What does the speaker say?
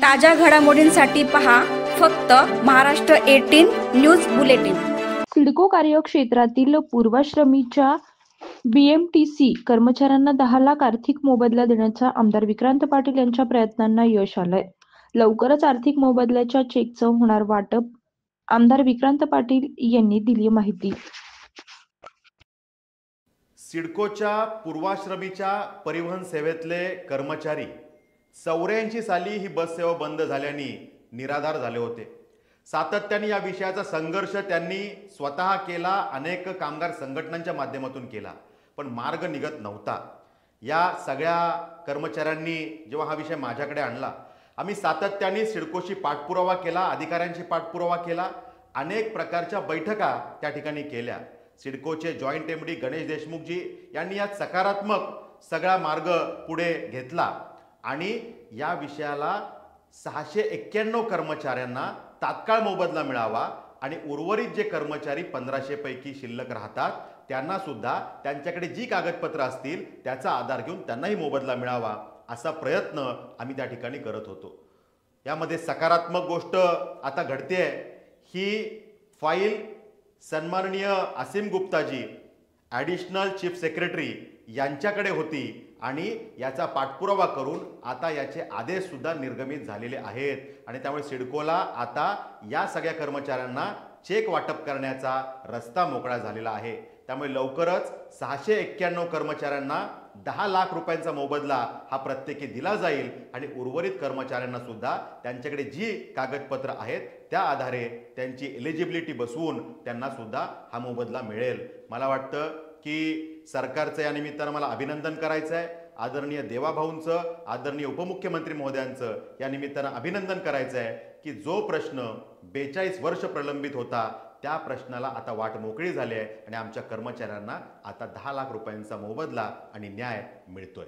ताज्या घडामोडींसाठी पहा फक्त महाराष्ट्र 18 न्यूज बुलेटिन। सिडको कार्यक्षेत्रातील पूर्वाश्रमीच्या बीएमटीसी कर्मचाऱ्यांना 10 लाख आर्थिक मोबदला देण्याचा आमदार विक्रांत पाटील यांच्या प्रयत्नांना यश आलंय। लवकरच आर्थिक मोबदल्याच्या चेकचं होणार वाटप, आमदार विक्रांत पाटील यांनी दिली माहिती। सिडकोच्या पूर्वाश्रमीच्या परिवहन सेवेतले कर्मचारी 84 साली ही बस सेवा बंद झाल्याने निराधार झाले होते। सातत्याने या विषयाचा संघर्ष त्यांनी स्वतः केला, अनेक कामगार संघटनांच्या माध्यमातून केला, पण मार्ग निघत नव्हता। या सगळ्या कर्मचाऱ्यांनी जेव्हा हा विषय माझ्याकडे आणला, आम्ही सातत्याने सिडकोशी पाठपुरावा केला, अधिकाऱ्यांशी पाठपुरावा केला, अनेक प्रकारच्या बैठका त्या ठिकाणी केल्या। सिडकोचे जॉईंट एमडी गणेश देशमुखजी यांनी यात सकारात्मक सगळा मार्ग पुढे घेतला आणि या विषयाला 691 कर्मचाऱ्यांना तात्काळ मोबदला मिळावा आणि उर्वरित जे कर्मचारी 1500 पैकी शिल्लक राहतात त्यांना सुद्धा त्यांच्याकडे जी कागदपत्र असतील त्याचा आधार घेऊन त्यांनाही मोबदला मिळावा असा प्रयत्न आम्ही त्या ठिकाणी करत होतो। यामध्ये सकारात्मक गोष्ट आता घडते। ही फाईल सन्माननीय असीम गुप्ताजी ॲडिशनल चीफ सेक्रेटरी यांच्याकडे होती आणि याचा पाठपुरावा करून आता याचे आदेश सुद्धा निर्गमित झालेले आहेत आणि त्यामुळे सिडकोला आता या सगळ्या कर्मचाऱ्यांना चेक वाटप करण्याचा रस्ता मोकळा झालेला आहे। त्यामुळे लवकरच 691 कर्मचाऱ्यांना 10 लाख रुपयांचा मोबदला हा प्रत्येकी दिला जाईल आणि उर्वरित कर्मचाऱ्यांना सुद्धा त्यांच्याकडे जी कागदपत्र आहेत त्या आधारे त्यांची एलिजिबिलिटी बसवून त्यांना सुद्धा हा मोबदला मिळेल। मला वाटतं की सरकारचं या निमित्तानं मला अभिनंदन करायचं आहे। आदरणीय देवाभाऊंचं, आदरणीय उपमुख्यमंत्री महोदयांचं या निमित्तानं अभिनंदन करायचं आहे की जो प्रश्न 42 वर्ष प्रलंबित होता त्या प्रश्नाला आता वाट मोकळी झाली आहे आणि आमच्या कर्मचाऱ्यांना आता 10 लाख रुपयांचा मोबदला आणि न्याय मिळतोय।